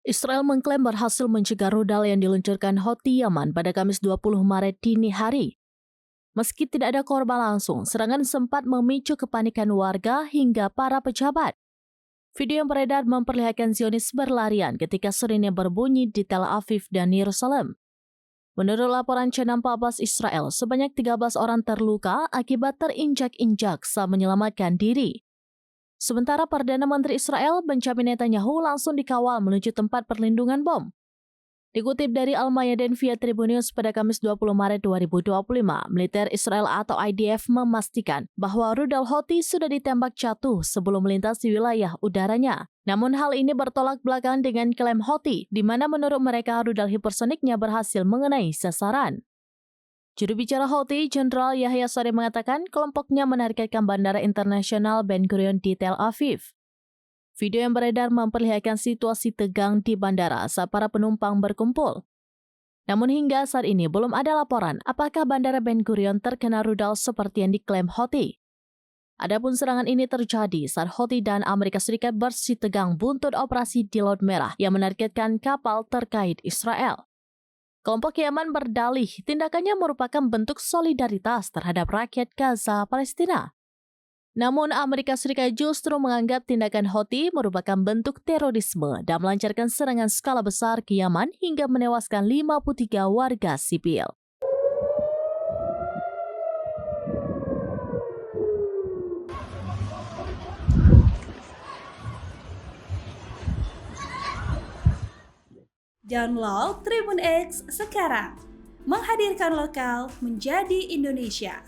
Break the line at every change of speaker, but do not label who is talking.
Israel mengklaim berhasil mencegah rudal yang diluncurkan Houthi Yaman pada Kamis 20 Maret dini hari. Meski tidak ada korban langsung, serangan sempat memicu kepanikan warga hingga para pejabat. Video yang beredar memperlihatkan Zionis berlarian ketika sirennya berbunyi di Tel Aviv dan Yerusalem. Menurut laporan Channel 14 Israel, sebanyak 13 orang terluka akibat terinjak-injak saat menyelamatkan diri. Sementara Perdana Menteri Israel, Benjamin Netanyahu, langsung dikawal menuju tempat perlindungan bom. Dikutip dari Al-Mayadin via Tribun News pada Kamis 20 Maret 2025, militer Israel atau IDF memastikan bahwa rudal Houthi sudah ditembak jatuh sebelum melintasi wilayah udaranya. Namun hal ini bertolak belakang dengan klaim Houthi, di mana menurut mereka rudal hipersoniknya berhasil mengenai sasaran. Juru bicara Houthi, Jenderal Yahya Saree mengatakan kelompoknya menargetkan Bandara Internasional Ben Gurion di Tel Aviv. Video yang beredar memperlihatkan situasi tegang di bandara saat para penumpang berkumpul. Namun hingga saat ini belum ada laporan apakah Bandara Ben Gurion terkena rudal seperti yang diklaim Houthi. Adapun serangan ini terjadi saat Houthi dan Amerika Serikat bersitegang buntut operasi di Laut Merah yang menargetkan kapal terkait Israel. Kelompok Yaman berdalih tindakannya merupakan bentuk solidaritas terhadap rakyat Gaza, Palestina. Namun Amerika Serikat justru menganggap tindakan Houthi merupakan bentuk terorisme dan melancarkan serangan skala besar ke Yaman hingga menewaskan 53 warga sipil.
Download Tribun X sekarang, menghadirkan lokal menjadi Indonesia.